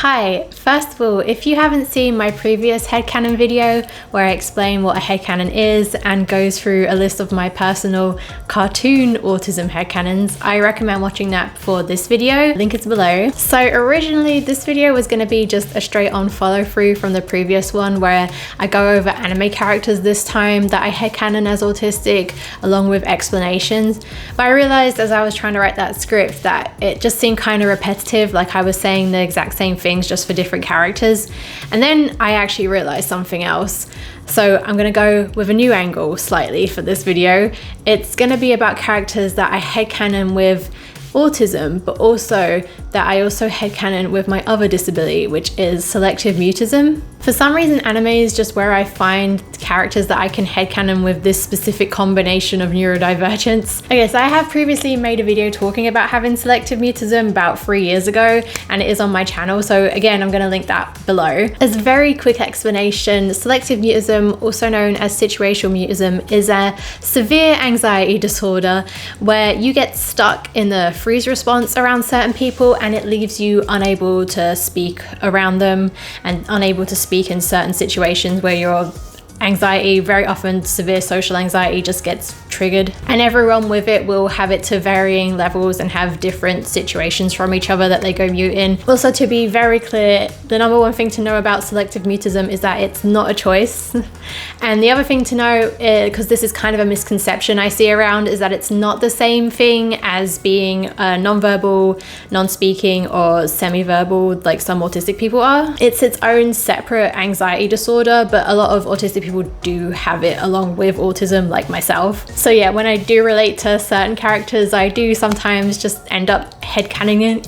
Hi, first of all, if you haven't seen my previous headcanon video where I explain what a headcanon is and goes through a list of my personal cartoon autism headcanons, I recommend watching that before this video. Link is below. So originally this video was going to be just a straight on follow through from the previous one where I go over anime characters this time that I headcanon as autistic along with explanations. But I realized as I was trying to write that script that it just seemed kind of repetitive, like I was saying the exact same things just for different characters. And then I actually realized something else. So I'm going to go with a new angle slightly for this video. It's going to be about characters that I headcanon with autism, but also that I also headcanon with my other disability, which is selective mutism. For some reason, anime is just where I find characters that I can headcanon with this specific combination of neurodivergence. Okay, so I have previously made a video talking about having selective mutism about 3 years ago, and it is on my channel. So again, I'm going to link that below. As a very quick explanation, selective mutism, also known as situational mutism, is a severe anxiety disorder where you get stuck in the freeze response around certain people and it leaves you unable to speak around them and unable to speak in certain situations where your anxiety, very often severe social anxiety, just gets triggered. And everyone with it will have it to varying levels and have different situations from each other that they go mute in. Also, to be very clear, the number one thing to know about selective mutism is that it's not a choice. And the other thing to know, because this is kind of a misconception I see around, is that it's not the same thing as being non-verbal, non-speaking, or semi-verbal like some autistic people are. It's its own separate anxiety disorder, but a lot of autistic people do have it along with autism, like myself. So yeah, when I do relate to certain characters, I do sometimes just end up headcanoning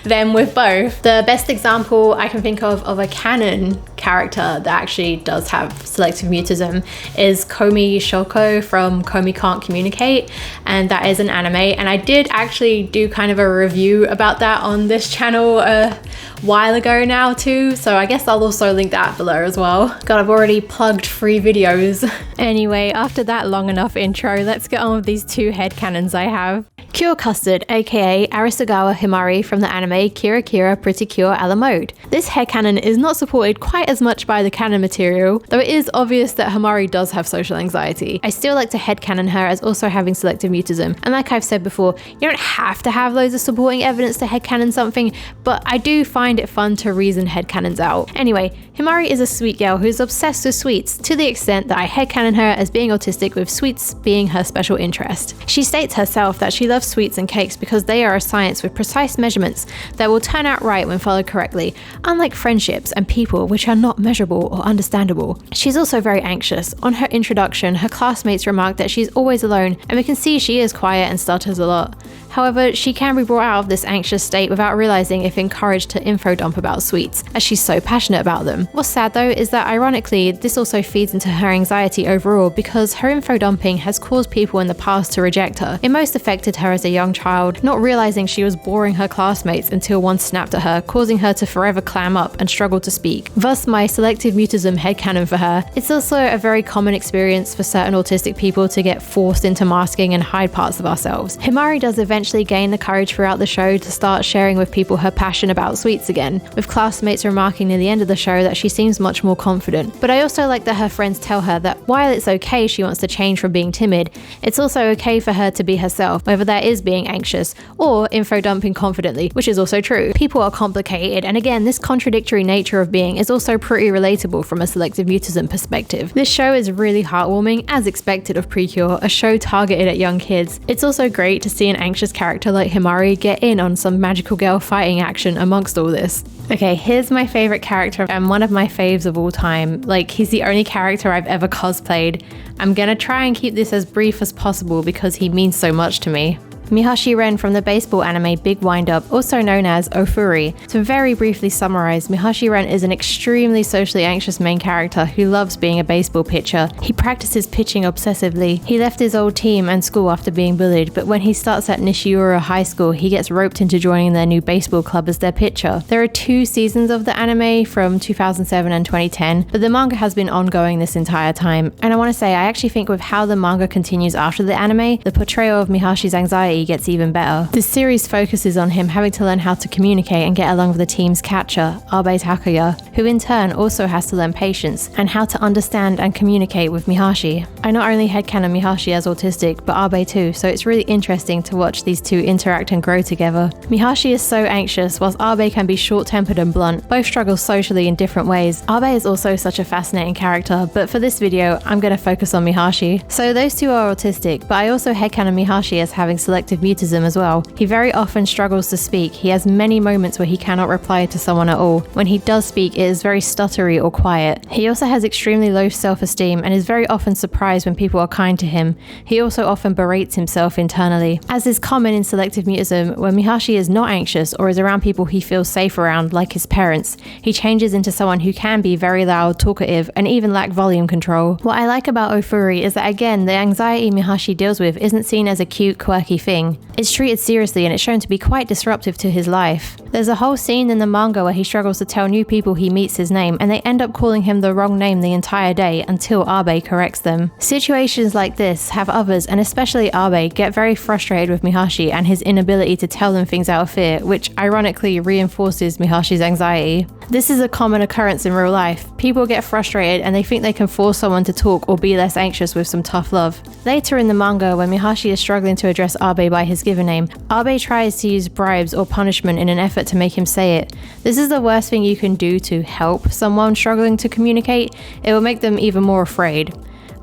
them with both. The best example I can think of a canon character that actually does have selective mutism is Komi Shoko from Komi Can't Communicate, and that is an anime, and I did actually do kind of a review about that on this channel a while ago now too, so I guess I'll also link that below as well. God, I've already plugged 3 videos. Anyway, after that long enough intro, let's get on with these 2 headcanons I have. Cure Custard, aka Arisugawa Himari from the anime Kira Kira Precure a la mode. This headcanon is not supported quite as much by the canon material, though it is obvious that Himari does have social anxiety. I still like to headcanon her as also having selective mutism, and like I've said before, you don't have to have loads of supporting evidence to headcanon something, but I do find it fun to reason headcanons out. Anyway, Himari is a sweet girl who's obsessed with sweets, to the extent that I headcanon her as being autistic, with sweets being her special interest. She states herself that she loves sweets and cakes because they are a science with precise measurements that will turn out right when followed correctly, unlike friendships and people which are not measurable or understandable. She's also very anxious. On her introduction, her classmates remark that she's always alone, and we can see she is quiet and stutters a lot. However, she can be brought out of this anxious state without realizing if encouraged to info dump about sweets, as she's so passionate about them. What's sad though is that ironically, this also feeds into her anxiety overall because her info dumping has caused people in the past to reject her. It most affected her as a young child, not realizing she was boring her classmates until one snapped at her, causing her to forever clam up and struggle to speak. Thus my selective mutism headcanon for her. It's also a very common experience for certain autistic people to get forced into masking and hide parts of ourselves. Himari does eventually gain the courage throughout the show to start sharing with people her passion about sweets again, with classmates remarking near the end of the show that she seems much more confident. But I also like that her friends tell her that while it's okay she wants to change from being timid, it's also okay for her to be herself, whether that is being anxious or info dumping confidently, which is also true. People are complicated, and again, this contradictory nature of being is also pretty relatable from a selective mutism perspective. This show is really heartwarming, as expected of Precure, a show targeted at young kids. It's also great to see an anxious character like Himari get in on some magical girl fighting action amongst all this. Okay, here's my favorite character and one of my faves of all time. Like, he's the only character I've ever cosplayed. I'm gonna try and keep this as brief as possible because he means so much to me. Mihashi Ren from the baseball anime Big Windup, also known as Oofuri. To very briefly summarize, Mihashi Ren is an extremely socially anxious main character who loves being a baseball pitcher. He practices pitching obsessively. He left his old team and school after being bullied, but when he starts at Nishiura High School, he gets roped into joining their new baseball club as their pitcher. There are 2 seasons of the anime from 2007 and 2010, but the manga has been ongoing this entire time. And I want to say, I actually think with how the manga continues after the anime, the portrayal of Mihashi's anxiety anxiety gets even better. This series focuses on him having to learn how to communicate and get along with the team's catcher, Abe Takuya, who in turn also has to learn patience and how to understand and communicate with Mihashi. I not only headcanon Mihashi as autistic, but Abe too, so it's really interesting to watch these two interact and grow together. Mihashi is so anxious, whilst Abe can be short-tempered and blunt. Both struggle socially in different ways. Abe is also such a fascinating character, but for this video, I'm going to focus on Mihashi. So those two are autistic, but I also headcanon Mihashi as having selective mutism as well. He very often struggles to speak. He has many moments where he cannot reply to someone at all. When he does speak, it is very stuttery or quiet. He also has extremely low self-esteem and is very often surprised when people are kind to him. He also often berates himself internally. As is common in selective mutism, when Mihashi is not anxious or is around people he feels safe around, like his parents, he changes into someone who can be very loud, talkative, and even lack volume control. What I like about Oofuri is that again, the anxiety Mihashi deals with isn't seen as a cute, quirky thing. It's treated seriously and it's shown to be quite disruptive to his life. There's a whole scene in the manga where he struggles to tell new people he meets his name, and they end up calling him the wrong name the entire day until Abe corrects them. Situations like this have others, and especially Abe, get very frustrated with Mihashi and his inability to tell them things out of fear, which ironically reinforces Mihashi's anxiety. This is a common occurrence in real life. People get frustrated and they think they can force someone to talk or be less anxious with some tough love. Later in the manga, when Mihashi is struggling to address Abe by his given name, Abe tries to use bribes or punishment in an effort to make him say it. This is the worst thing you can do to help someone struggling to communicate. It will make them even more afraid.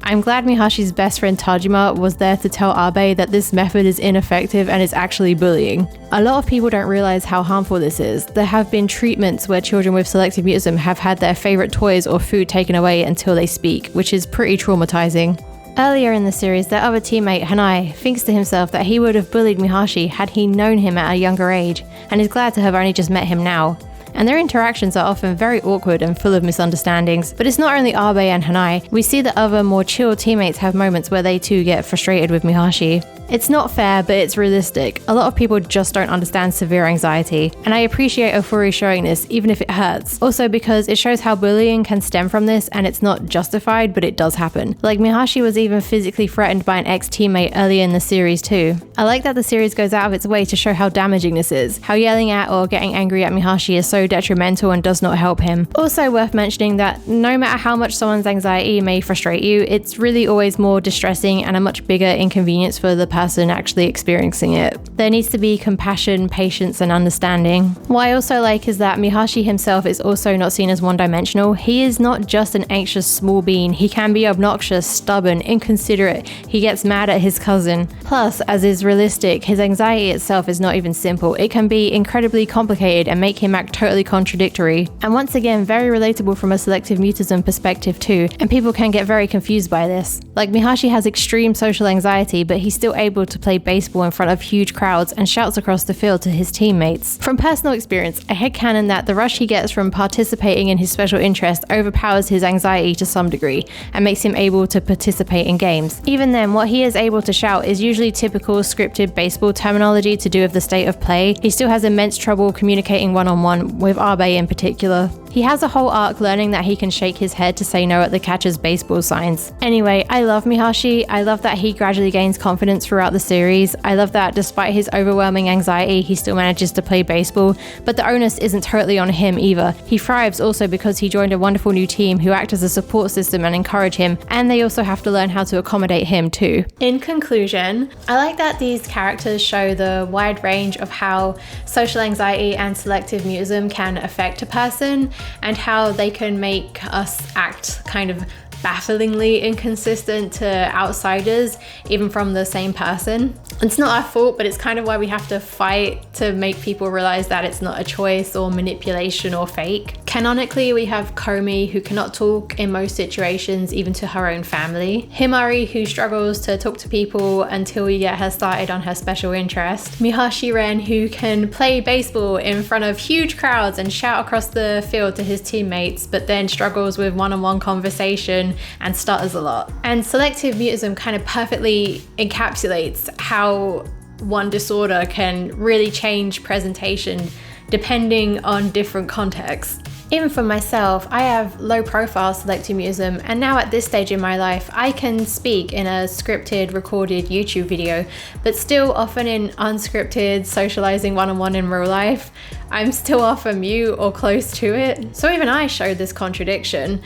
I'm glad Mihashi's best friend Tajima was there to tell Abe that this method is ineffective and is actually bullying. A lot of people don't realize how harmful this is. There have been treatments where children with selective mutism have had their favorite toys or food taken away until they speak, which is pretty traumatizing. Earlier in the series, their other teammate, Hanai, thinks to himself that he would have bullied Mihashi had he known him at a younger age, and is glad to have only just met him now. And their interactions are often very awkward and full of misunderstandings. But it's not only Abe and Hanai. We see that other more chill teammates have moments where they too get frustrated with Mihashi. It's not fair, but it's realistic. A lot of people just don't understand severe anxiety, and I appreciate Oofuri showing this, even if it hurts. Also because it shows how bullying can stem from this, and it's not justified, but it does happen. Like Mihashi was even physically threatened by an ex-teammate earlier in the series too. I like that the series goes out of its way to show how damaging this is, how yelling at or getting angry at Mihashi is so detrimental and does not help him. Also worth mentioning that no matter how much someone's anxiety may frustrate you, it's really always more distressing and a much bigger inconvenience for the person actually experiencing it. There needs to be compassion, patience, and understanding. What I also like is that Mihashi himself is also not seen as one-dimensional. He is not just an anxious small being. He can be obnoxious, stubborn, inconsiderate. He gets mad at his cousin. Plus, as is realistic, his anxiety itself is not even simple. It can be incredibly complicated and make him act totally contradictory. And once again, very relatable from a selective mutism perspective too, and people can get very confused by this. Like Mihashi has extreme social anxiety, but he's still able to play baseball in front of huge crowds and shouts across the field to his teammates. From personal experience, I headcanon that the rush he gets from participating in his special interest overpowers his anxiety to some degree and makes him able to participate in games. Even then, what he is able to shout is usually typical scripted baseball terminology to do with the state of play. He still has immense trouble communicating one-on-one, with Abe in particular. He has a whole arc learning that he can shake his head to say no at the catcher's baseball signs. Anyway, I love Mihashi. I love that he gradually gains confidence throughout the series. I love that despite his overwhelming anxiety, he still manages to play baseball, but the onus isn't totally on him either. He thrives also because he joined a wonderful new team who act as a support system and encourage him, and they also have to learn how to accommodate him too. In conclusion, I like that these characters show the wide range of how social anxiety and selective mutism can affect a person, and how they can make us act kind of bafflingly inconsistent to outsiders, even from the same person. It's not our fault, but it's kind of why we have to fight to make people realize that it's not a choice or manipulation or fake. Canonically, we have Komi, who cannot talk in most situations, even to her own family. Himari, who struggles to talk to people until we get her started on her special interest. Mihashi Ren, who can play baseball in front of huge crowds and shout across the field to his teammates, but then struggles with one-on-one conversation and stutters a lot. And selective mutism kind of perfectly encapsulates how one disorder can really change presentation depending on different contexts. Even for myself, I have low profile selective mutism, and now at this stage in my life, I can speak in a scripted, recorded YouTube video, but still often in unscripted, socializing one-on-one in real life, I'm still often mute or close to it. So even I showed this contradiction,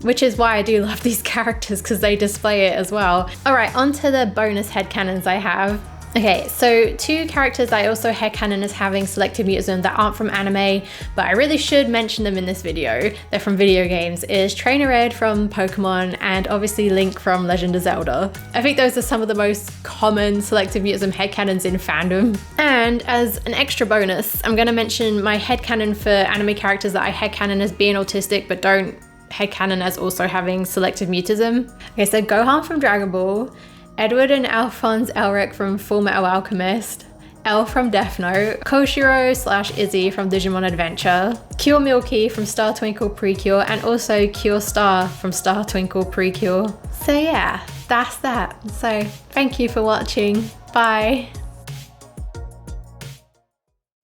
which is why I do love these characters, because they display it as well. All right, on to the bonus headcanons I have. Okay, so 2 characters I also headcanon as having selective mutism that aren't from anime, but I really should mention them in this video. They're from video games, is Trainer Ed from Pokemon and obviously Link from Legend of Zelda. I think those are some of the most common selective mutism headcanons in fandom. And as an extra bonus, I'm gonna mention my headcanon for anime characters that I headcanon as being autistic but don't headcanon as also having selective mutism. Okay, so Gohan from Dragon Ball, Edward and Alphonse Elric from Full Metal Alchemist, Elle from Death Note, Koshiro/Izzy from Digimon Adventure, Cure Milky from Star Twinkle Precure, and also Cure Star from Star Twinkle Precure. So yeah, that's that. So thank you for watching. Bye.